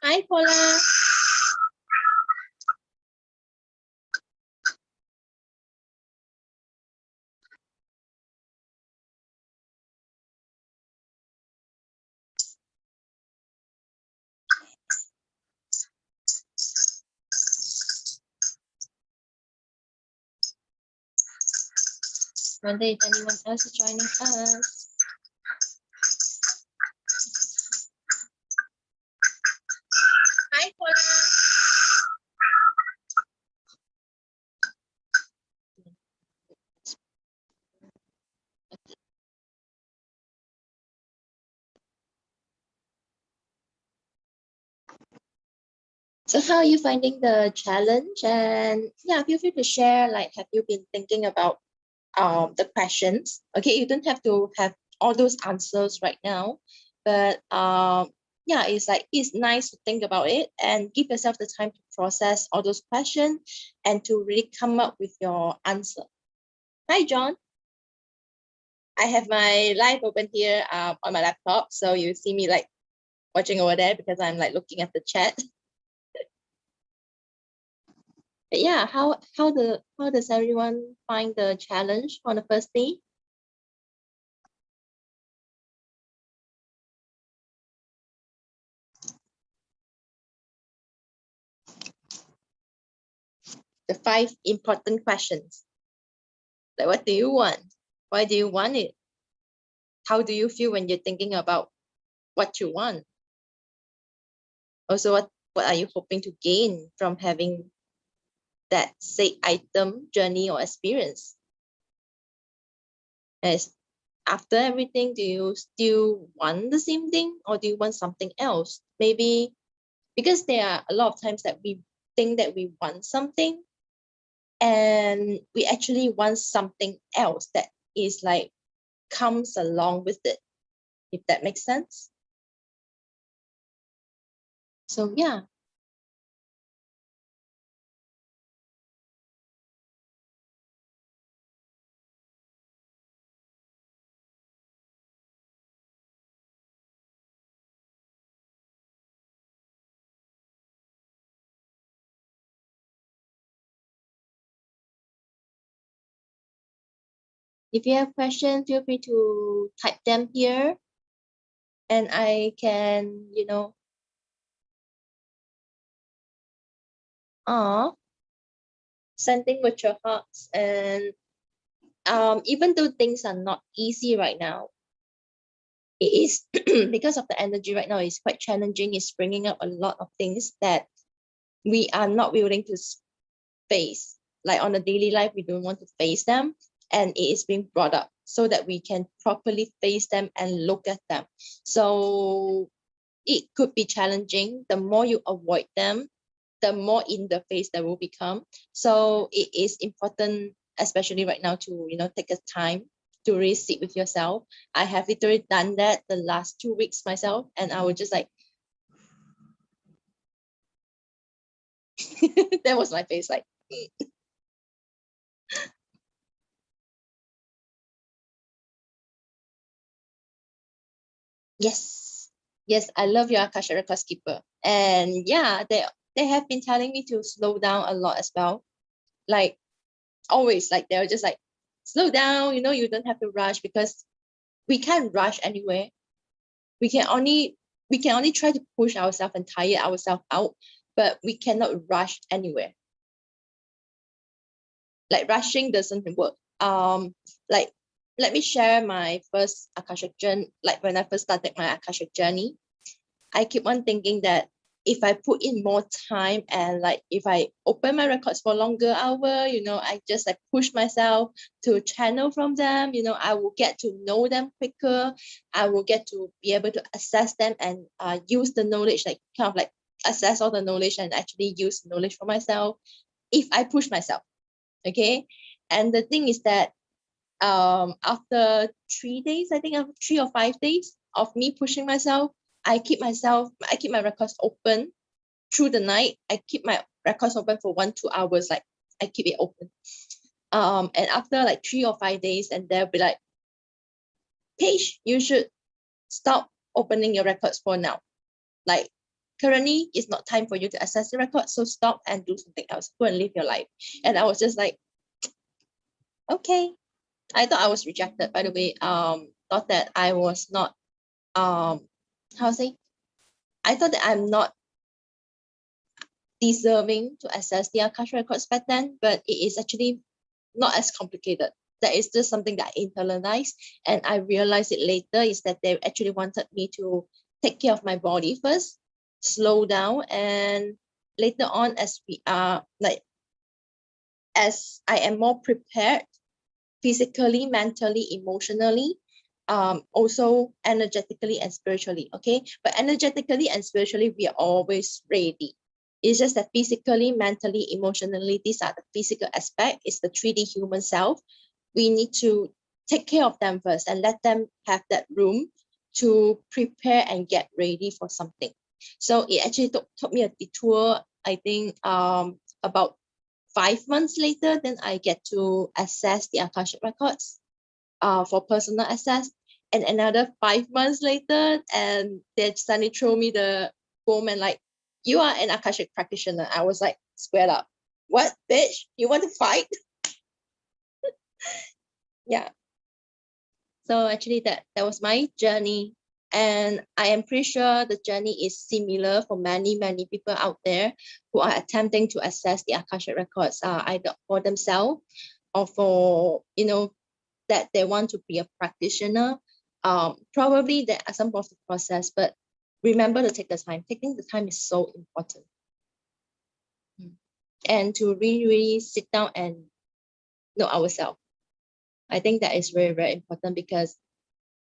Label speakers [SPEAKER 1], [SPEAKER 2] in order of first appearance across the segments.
[SPEAKER 1] Hi, Paula. Wonder if anyone else is joining us. Hi, Paula. So how are you finding the challenge? And yeah, feel free to share, like, have you been thinking about the questions? Okay, you don't have to have all those answers right now, but yeah, it's like it's nice to think about it and give yourself the time to process all those questions and to really come up with your answer. Hi, John. I have my live open here on my laptop, so you see me like watching over there because I'm like looking at the chat. But yeah, how does everyone find the challenge on the first day? The 5 important questions. Like, what do you want? Why do you want it? How do you feel when you're thinking about what you want? Also, what are you hoping to gain from having that say item, journey, or experience? As after everything, do you still want the same thing or do you want something else? Maybe because there are a lot of times that we think that we want something and we actually want something else that is like comes along with it, if that makes sense. So yeah. If you have questions, feel free to type them here and I can, sending with your hearts. And even though things are not easy right now, it is because of the energy right now is quite challenging. It's bringing up a lot of things that we are not willing to face. Like on a daily life, we don't want to face them, and it is being brought up so that we can properly face them and look at them. So it could be challenging. The more you avoid them, the more in the face they will become. So it is important, especially right now, to take a time to really sit with yourself. I have literally done that the last 2 weeks myself, and I was just like, that was my face, like. Yes, yes, I love your Akasha Records Keeper, and yeah, they have been telling me to slow down a lot as well. Like always, like they're just like, slow down. You don't have to rush because we can't rush anywhere. We can only try to push ourselves and tire ourselves out, but we cannot rush anywhere. Like rushing doesn't work. Like let me share my first Akashic journey. Like when I first started my Akashic journey, I keep on thinking that if I put in more time and like if I open my records for longer hour, I just like push myself to channel from them, I will get to know them quicker. I will get to be able to assess them and use the knowledge, like kind of like assess all the knowledge and actually use the knowledge for myself if I push myself. Okay. And the thing is that after 3 days, I think after 3 or 5 days of me pushing myself, I keep my records open through the night. I keep my records open for 1-2 hours, like I keep it open. And after like 3 or 5 days, and they'll be like, Paige, you should stop opening your records for now. Like currently it's not time for you to access the record, so stop and do something else. Go and live your life. And I was just like, okay. I thought I was rejected, by the way. Thought that I was not how to say, I thought that I'm not deserving to access the Akasha records back then, but it is actually not as complicated. That is just something that I internalized, and I realized it later is that they actually wanted me to take care of my body first, slow down, and later on, as we are like, as I am more prepared physically, mentally, emotionally, also energetically and spiritually. Okay, but energetically and spiritually, we are always ready. It's just that physically, mentally, emotionally, these are the physical aspect. It's the 3D human self. We need to take care of them first and let them have that room to prepare and get ready for something. So it actually took me a detour, I think, about 5 months later, then I get to access the Akashic records for personal access. And another 5 months later, and they suddenly throw me the phone and like, you are an Akashic practitioner. I was like, squared up. What, bitch? You want to fight? Yeah. So actually that was my journey. And I am pretty sure the journey is similar for many, many people out there who are attempting to access the Akashic records, either for themselves or for, that they want to be a practitioner. Probably there are some of the process, but remember to take the time. Taking the time is so important. And to really, really sit down and know ourselves. I think that is very, very important because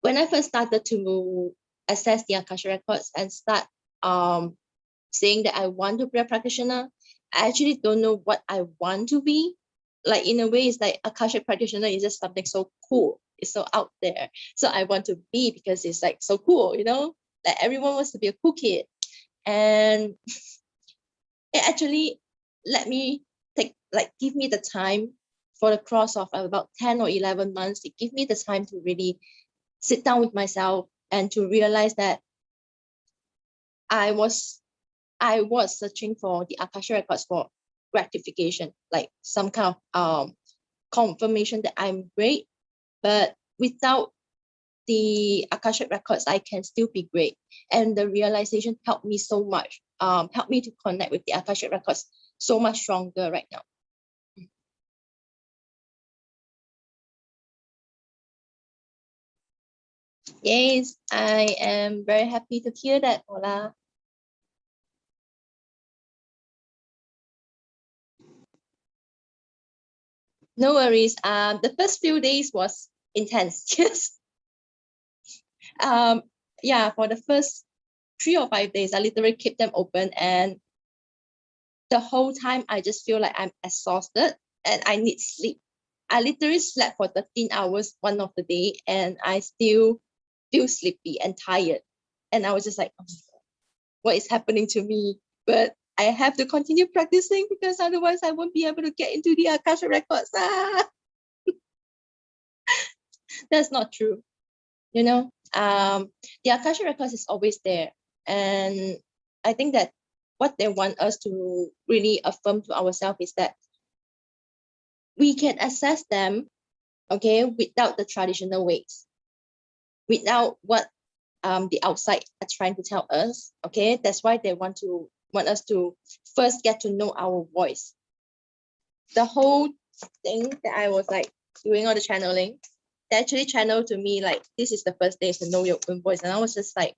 [SPEAKER 1] when I first started to access the Akasha records and start saying that I want to be a practitioner, I actually don't know what I want to be. Like in a way, it's like Akasha practitioner is just something so cool. It's so out there. So I want to be because it's like so cool, Like everyone wants to be a cool kid. And it actually let me give me the time for the cross of about 10 or 11 months. It gave me the time to really sit down with myself and to realize that I was searching for the Akasha records for gratification, like some kind of confirmation that I'm great. But without the Akasha records, I can still be great. And the realization helped me so much, helped me to connect with the Akasha records so much stronger right now. Yes, I am very happy to hear that, Ola. No worries. The first few days was intense. Yes. Um, yeah, for the first 3 or 5 days, I literally kept them open, and the whole time I just feel like I'm exhausted and I need sleep. I literally slept for 13 hours one of the day, and I still feel sleepy and tired. And I was just like, oh, what is happening to me? But I have to continue practicing because otherwise I won't be able to get into the Akasha records. That's not true. You know, the Akasha records is always there. And I think that what they want us to really affirm to ourselves is that we can access them, okay, without the traditional ways, without what the outside are trying to tell us, okay. That's why they want us to first get to know our voice. The whole thing that I was like doing all the channeling, they actually channeled to me like, this is the first day to know your own voice. And I was just like,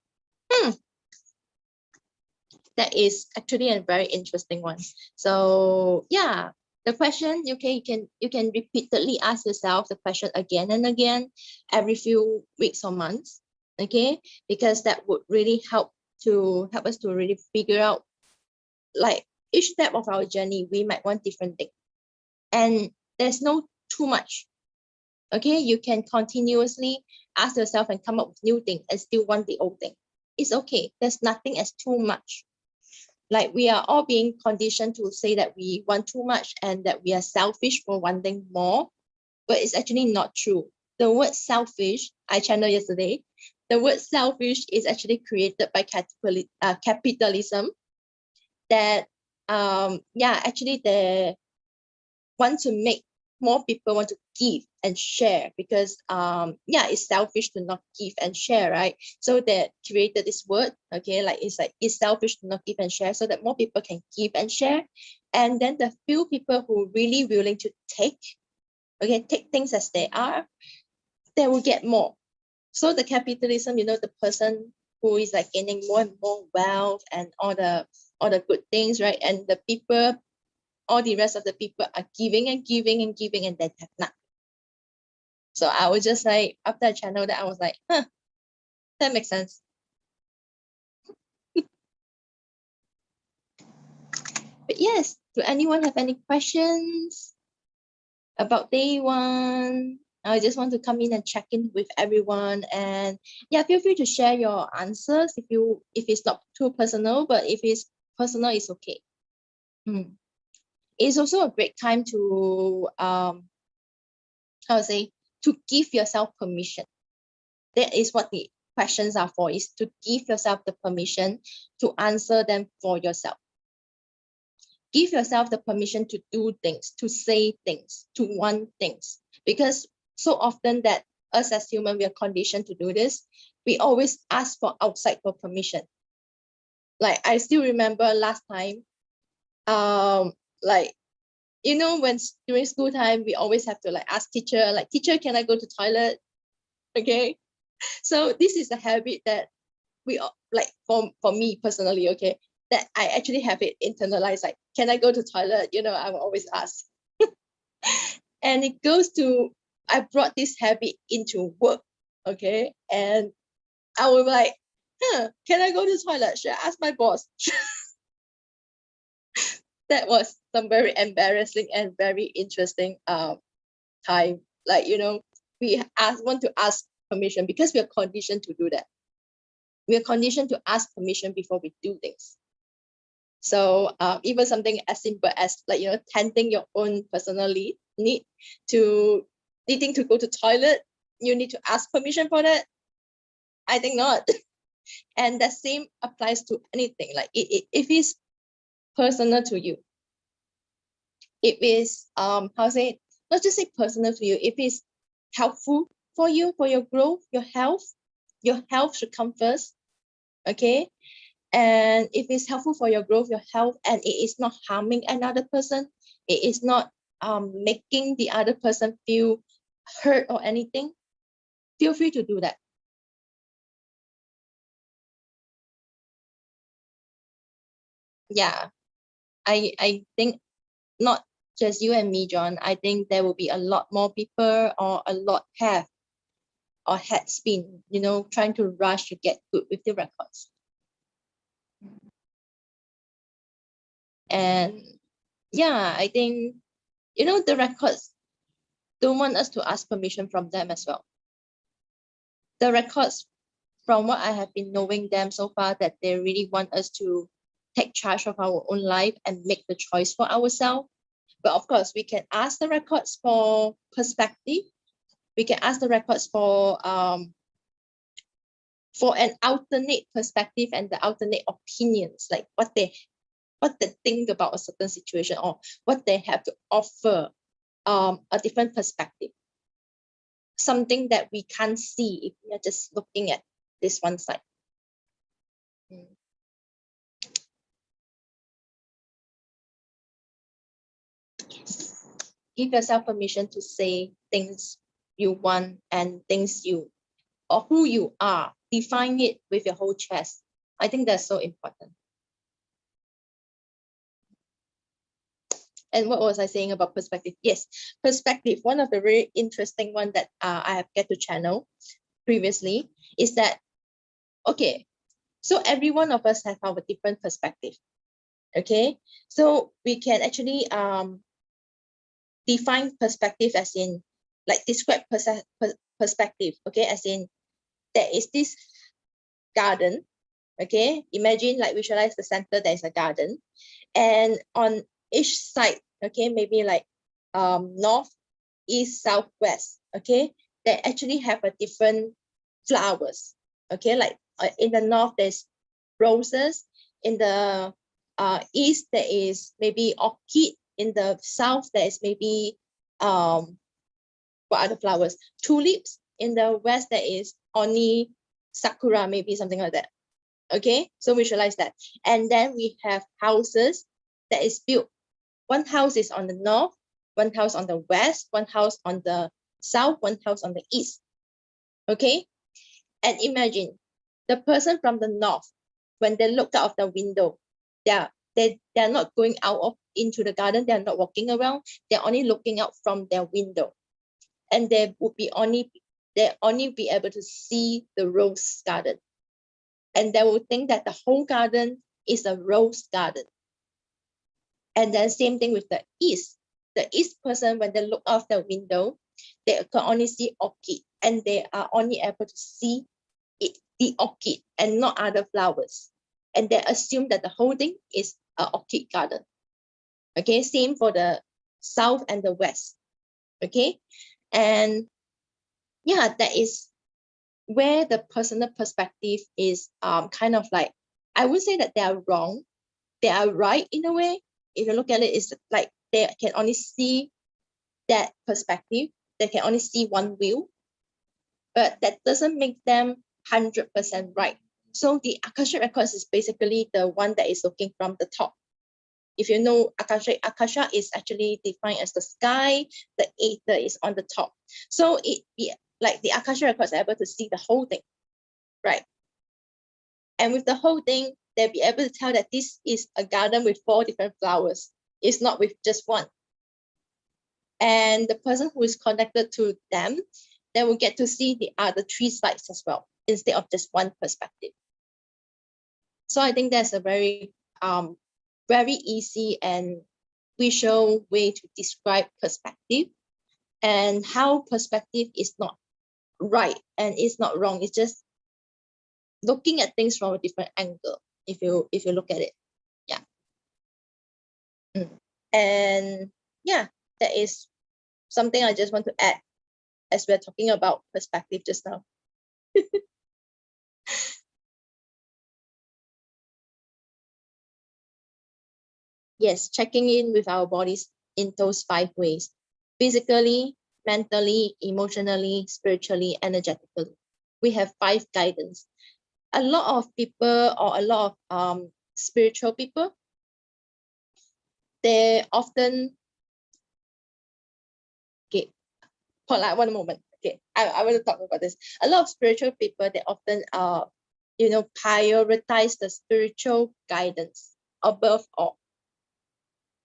[SPEAKER 1] that is actually a very interesting one. So yeah, the question, okay, you can repeatedly ask yourself the question again and again every few weeks or months, okay, because that would really help us to really figure out, like, each step of our journey we might want different things, and there's no too much. Okay, you can continuously ask yourself and come up with new things and still want the old thing. It's okay. There's nothing as too much. Like, we are all being conditioned to say that we want too much and that we are selfish for wanting more, but it's actually not true. The word selfish, I channeled yesterday, the word selfish is actually created by capitalism, that actually they want to make more people want to give and share, because it's selfish to not give and share, right? So they created this word, okay, like it's selfish to not give and share, so that more people can give and share. And then the few people who really willing to take, okay, take things as they are, they will get more. So the capitalism, the person who is like gaining more and more wealth and all the good things, right? And the people, all the rest of the people are giving and giving and giving, and then have nothing. So I was just like, after I channeled that, I was like, that makes sense. But yes, do anyone have any questions about day one? I just want to come in and check in with everyone, and yeah, feel free to share your answers if it's not too personal, but if it's personal, it's okay. It's also a great time to how to say, to give yourself permission. That is what the questions are for, is to give yourself the permission to answer them for yourself. Give yourself the permission to do things, to say things, to want things. Because so often that us as humans, we are conditioned to do this. We always ask for outside for permission. Like, I still remember last time, like, when during school time, we always have to like ask teacher, like, teacher, can I go to toilet? Okay. So this is a habit that we like, for me personally, okay, that I actually have it internalized, like, can I go to toilet? I will always ask. And it goes to, I brought this habit into work, okay, and I was like, can I go to toilet? Should I ask my boss? That was some very embarrassing and very interesting time. Like, we want to ask permission because we are conditioned to do that. we are conditioned to ask permission before we do things. So even something as simple as like, tending your own personal need to needing to go to toilet, you need to ask permission for that? I think not. And the same applies to anything. Like if it's personal to you, if it's how to say, not just say personal to you, if it's helpful for you, for your growth, your health should come first. Okay. And if it's helpful for your growth, your health, and it is not harming another person, it is not making the other person feel hurt or anything, feel free to do that. Yeah, I think not just you and me, John. I think there will be a lot more people, or a lot have or had been, trying to rush to get good with the records. And yeah, I think, the records don't want us to ask permission from them as well. The records, from what I have been knowing them so far, that they really want us to take charge of our own life and make the choice for ourselves. But of course, we can ask the records for perspective. We can ask the records for an alternate perspective and the alternate opinions, like what they think about a certain situation, or what they have to offer, a different perspective, something that we can't see if we are just looking at this one side. Give yourself permission to say things you want and things or who you are. Define it with your whole chest. I think that's so important. And what was I saying about perspective? Yes, perspective. One of the very interesting one that I have get to channel previously is that, okay, so every one of us have our different perspective. Okay, so we can actually define perspective as in, like, describe perspective. Okay, as in, there is this garden. Okay, imagine, like, visualize the center, there is a garden, and on each side, okay, maybe like north, east, south, west, okay, they actually have a different flowers. Okay, like in the north there's roses, in the east there is maybe orchid, in the south there is maybe what other flowers, tulips, in the west there is oni, sakura, maybe something like that. Okay, so visualize that. And then we have houses that is built. One house is on the north, one house on the west, one house on the south, one house on the east. Okay, and imagine the person from the north, when they look out of the window, they're not going out into the garden, they're not walking around, they're only looking out from their window, and they only be able to see the rose garden, and they will think that the whole garden is a rose garden. And then same thing with the east person, when they look out the window, they can only see orchid, and they are only able to see the orchid and not other flowers, and they assume that the whole thing is an orchid garden. Okay, same for the south and the west. Okay, and yeah, that is where the personal perspective is kind of like, I would say that they are wrong, they are right in a way. If you look at it, it's like they can only see that perspective, they can only see one view, but that doesn't make them 100% right. So the Akashic records is basically the one that is looking from the top. If you know Akasha is actually defined as the sky, the ether is on the top. So like the Akasha records are able to see the whole thing, right? And with the whole thing, they'll be able to tell that this is a garden with 4 different flowers. It's not with just one. And the person who is connected to them, they will get to see the other 3 sides as well, instead of just one perspective. So I think that's a very easy and visual way to describe perspective, and how perspective is not right and it's not wrong. It's just looking at things from a different angle if you look at it. Yeah. And yeah, that is something I just want to add as we're talking about perspective just now. Yes, checking in with our bodies in those 5 ways: physically, mentally, emotionally, spiritually, energetically. We have 5 guidance. A lot of people, or a lot of spiritual people, they often, okay, hold on one moment. Okay, I want to talk about this. A lot of spiritual people, they often prioritize the spiritual guidance above all.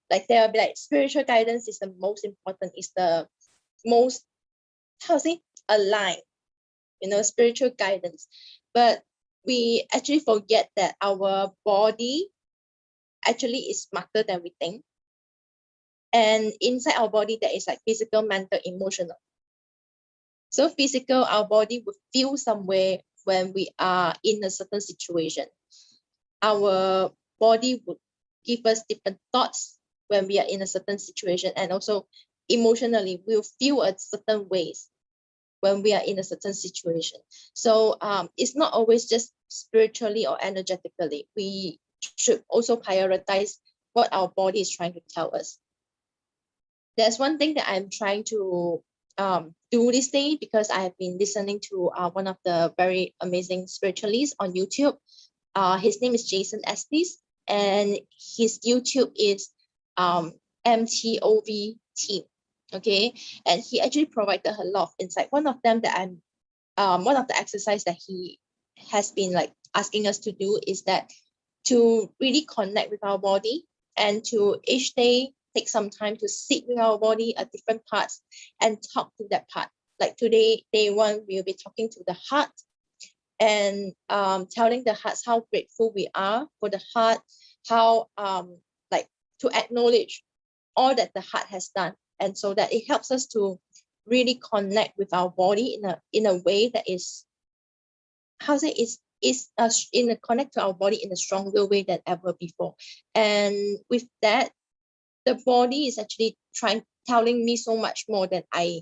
[SPEAKER 1] Like they'll be like, spiritual guidance is the most important, is the most, how to say, aligned, spiritual guidance. But we actually forget that our body actually is smarter than we think. And inside our body, there is like physical, mental, emotional. So physical, our body will feel some way when we are in a certain situation. Our body would give us different thoughts when we are in a certain situation, and also emotionally we'll feel a certain ways when we are in a certain situation. So it's not always just spiritually or energetically. We should also prioritize what our body is trying to tell us. There's one thing that I'm trying to do this day, because I have been listening to one of the very amazing spiritualists on YouTube. His name is Jason Estes, and his YouTube is MTOV Team. Okay, and he actually provided a lot of insight. One of them that one of the exercise that he has been like asking us to do is that to really connect with our body, and to each day take some time to sit with our body at different parts and talk to that part. Like today, day 1, we'll be talking to the heart, and telling the hearts how grateful we are for the heart, how like to acknowledge all that the heart has done, and so that it helps us to really connect with our body in a way that is, how to say, is in a connect to our body in a stronger way than ever before. And with that, the body is actually telling me so much more than I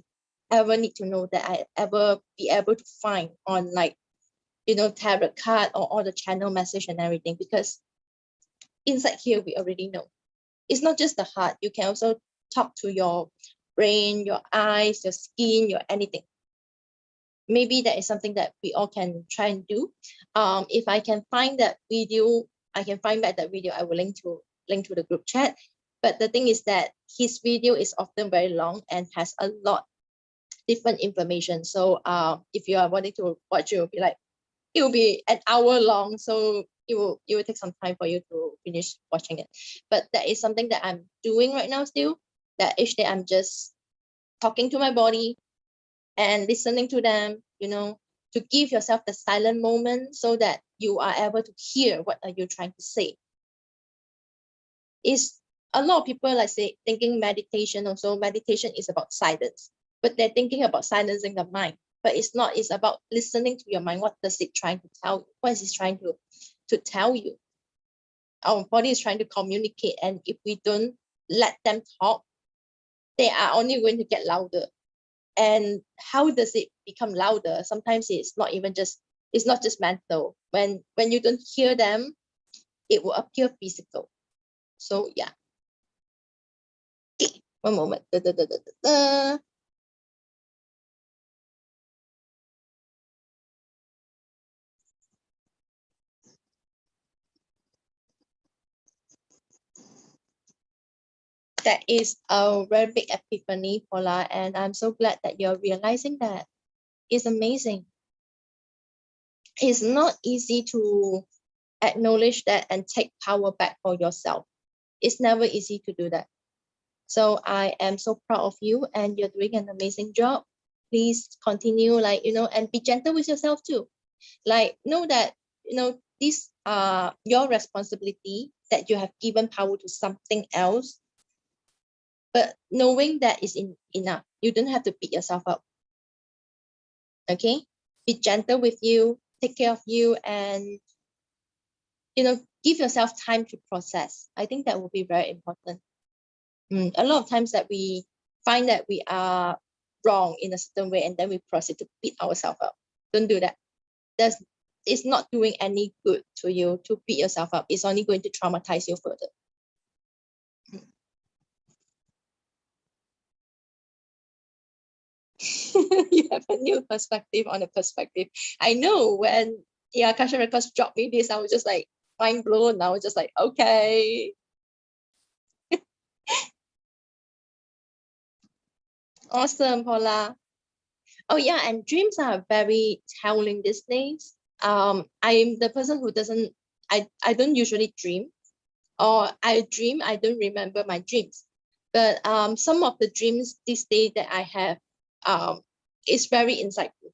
[SPEAKER 1] ever need to know, that I ever be able to find on, like, tarot card or all the channel message and everything. Because inside here, we already know it's not just the heart. You can also talk to your brain, your eyes, your skin, your anything. Maybe that is something that we all can try and do. If I can find that video, I can find back that video, I will link to the group chat. But the thing is that his video is often very long and has a lot different information. So if you are wanting to watch, it will be an hour long. So it will take some time for you to finish watching it. But that is something that I'm doing right now still, that each day I'm just talking to my body and listening to them, to give yourself the silent moment so that you are able to hear what are you trying to say. Is a lot of people like say thinking meditation also, meditation is about silence, but they're thinking about silencing the mind. But it's not, it's about listening to your mind. What does it trying to tell you? What is it trying to tell you? Our body is trying to communicate, and if we don't let them talk, they are only going to get louder. And how does it become louder? Sometimes it's not just mental. When you don't hear them, it will appear physical. So yeah. Okay, one moment. That is a very big epiphany, Paula, and I'm so glad that you're realizing that. It's amazing. It's not easy to acknowledge that and take power back for yourself. It's never easy to do that. So I am so proud of you, and you're doing an amazing job. Please continue, and be gentle with yourself too. Like, know that, these are your responsibility, that you have given power to something else. But knowing that is enough. You don't have to beat yourself up. Okay? Be gentle with you. take care of you and, give yourself time to process. I think that will be very important. A lot of times that we find that we are wrong in a certain way and then we proceed to beat ourselves up. Don't do that. It's not doing any good to you to beat yourself up. It's only going to traumatize you further. You have a new perspective on a perspective. I know when Akashic Records dropped me this, I was just like mind blown. I was just like, okay. Awesome, Paula. Oh yeah, and dreams are very telling these days. I'm the person who doesn't, I don't usually dream, or I dream, I don't remember my dreams. But some of the dreams this day that I have is very insightful.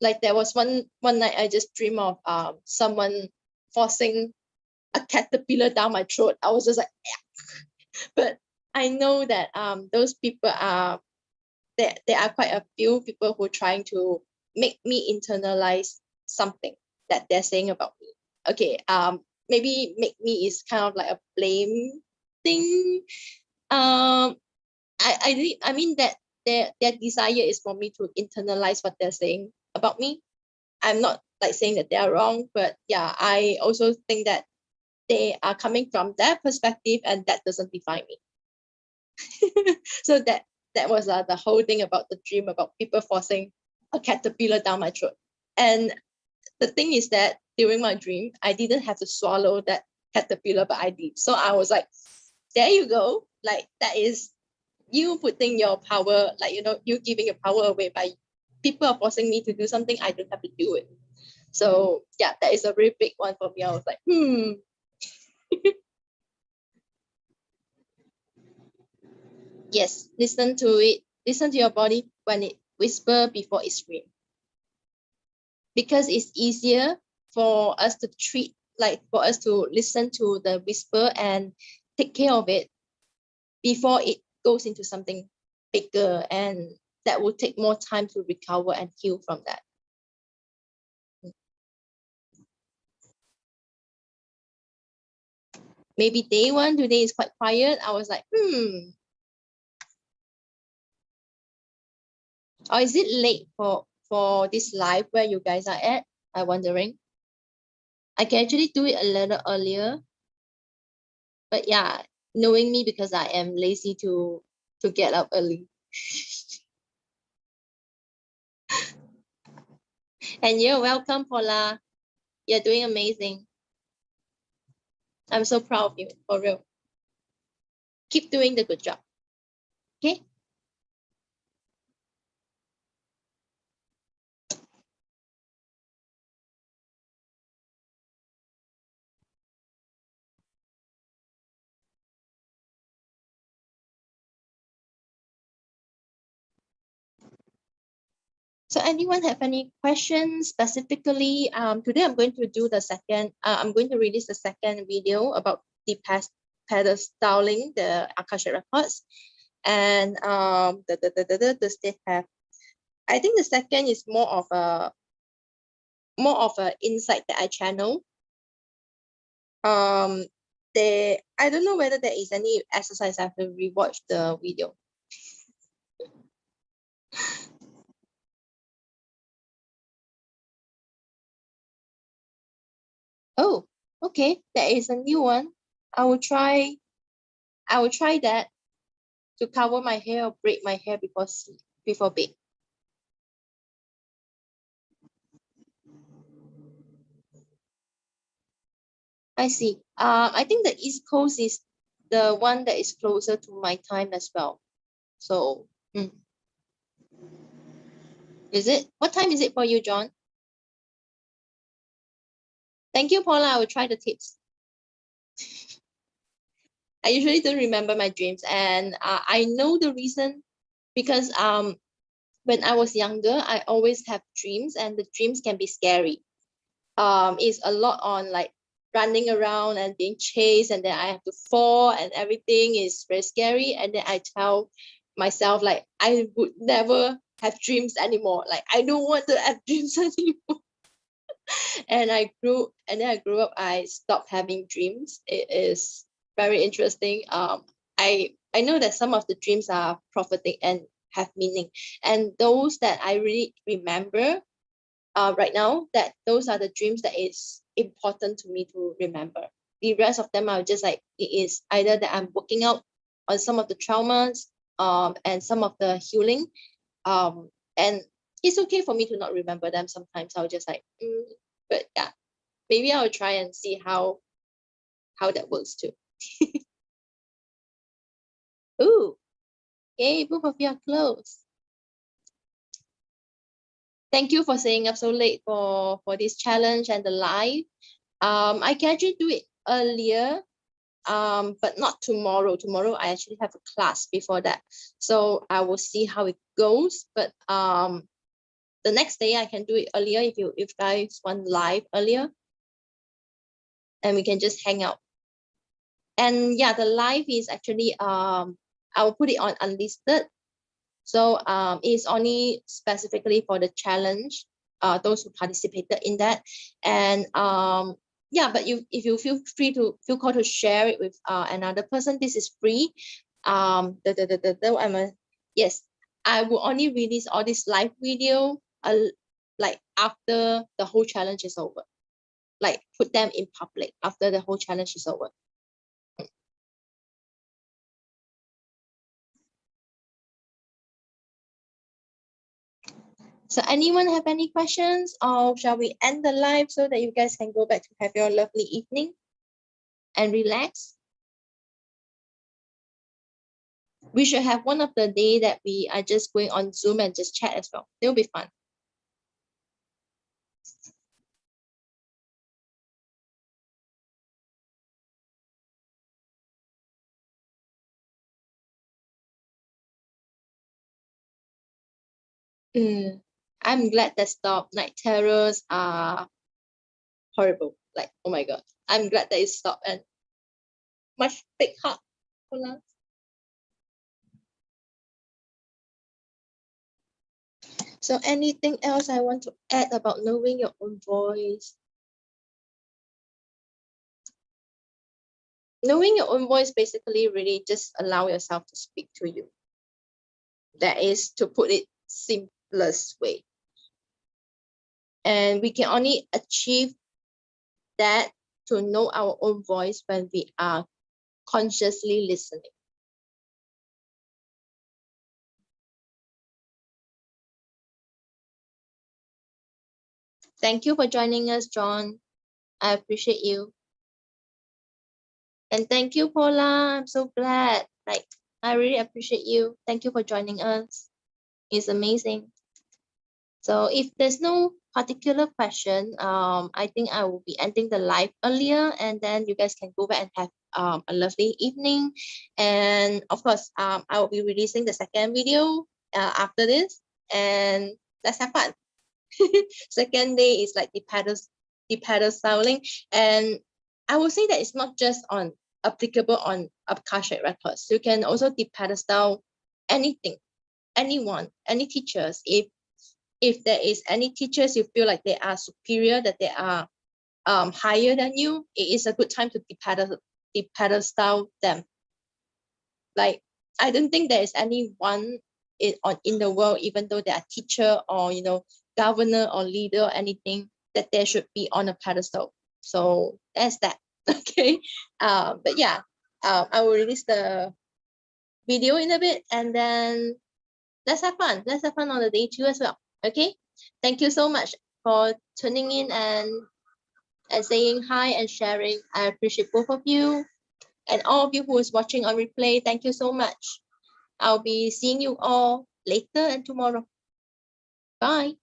[SPEAKER 1] Like there was one night I just dream of someone forcing a caterpillar down my throat. I was just like, but I know that those people are there are quite a few people who are trying to make me internalize something that they're saying about me. Okay, maybe make me is kind of like a blame thing. I mean that their desire is for me to internalize what they're saying about me. I'm not like saying that they are wrong, but yeah, I also think that they are coming from their perspective and that doesn't define me. So that was the whole thing about the dream about people forcing a caterpillar down my throat. And the thing is that during my dream, I didn't have to swallow that caterpillar, but I did. So I was like, there you go. Like that is you putting your power, like, you giving your power away by people are forcing me to do something, I don't have to do it. So yeah, that is a very big one for me. I was like, Yes, listen to it. Listen to your body when it whisper before it scream. Because it's easier for us to treat, like for us to listen to the whisper and take care of it before it goes into something bigger, and that will take more time to recover and heal from that. Maybe day one today is quite quiet. I was like, or is it late for this live where you guys are at? I'm wondering. I can actually do it a little earlier, but yeah, knowing me, because I am lazy to get up early. And you're welcome, Paula. You're doing amazing. I'm so proud of you, for real. Keep doing the good job. Okay. So anyone have any questions specifically? Today I'm going to do the second, I'm going to release the second video about the pedestaling the Akashic Records. And the state have, I think the second is more of a insight that I channel. I don't know whether there is any exercise. I have to rewatch the video. Oh, okay, there is a new one. I will try that to cover my hair or braid my hair before bed. I see. I think the East Coast is the one that is closer to my time as well. So, is it? What time is it for you, John? Thank you, Paula. I will try the tips. I usually don't remember my dreams, and I know the reason because when I was younger, I always have dreams, and the dreams can be scary. It's a lot on like running around and being chased, and then I have to fall, and everything is very scary. And then I tell myself like I would never have dreams anymore. Like I don't want to have dreams anymore. And then I grew up, I stopped having dreams. It is very interesting. I know that some of the dreams are prophetic and have meaning, and those that I really remember right now, that those are the dreams that is important to me to remember. The rest of them are just like, it is either that I'm working out on some of the traumas and some of the healing, and it's okay for me to not remember them. Sometimes I'll just like but yeah, maybe I'll try and see how that works too. Ooh, okay, both of you are close. Thank you for staying up so late for this challenge and the live. I can actually do it earlier, but not tomorrow. Tomorrow I actually have a class before that, so I will see how it goes. But the next day I can do it earlier if you guys want live earlier, and we can just hang out. And yeah, the live is actually I will put it on unlisted. So it's only specifically for the challenge, those who participated in that. And yeah, but if you feel called to share it with another person, this is free. Yes, I will only release all this live video like after the whole challenge is over. Like put them in public after the whole challenge is over. So anyone have any questions, or shall we end the live so that you guys can go back to have your lovely evening and relax? We should have one of the day that we are just going on Zoom and just chat as well. It'll be fun. I'm glad that stopped. Night terrors are horrible. Like, oh my God. I'm glad that it stopped, and much big hug. So anything else I want to add about knowing your own voice? Knowing your own voice basically really just allow yourself to speak to you. That is, to put it simplest way. And we can only achieve that, to know our own voice, when we are consciously listening. Thank you for joining us, John. I appreciate you. And thank you, Paula. I'm so glad. Like, I really appreciate you. Thank you for joining us. It's amazing. So if there's no particular question, I think I will be ending the live earlier, and then you guys can go back and have a lovely evening. And of course, I will be releasing the second video after this, and let's have fun. Second day is like the pedal styling, and I will say that it's not just on applicable on Akashic records. You can also pedestal anything, anyone, any teachers. If there is any teachers you feel like they are superior, that they are higher than you, it is a good time to pedestal them. Like, I don't think there is anyone in the world, even though they are teacher or governor or leader or anything, that they should be on a pedestal. So that's that. Okay. But yeah, I will release the video in a bit, and then let's have fun. Let's have fun on the day 2 as well. Okay. Thank you so much for tuning in and saying hi and sharing. I appreciate both of you, and all of you who is watching on replay. Thank you so much. I'll be seeing you all later and tomorrow. Bye.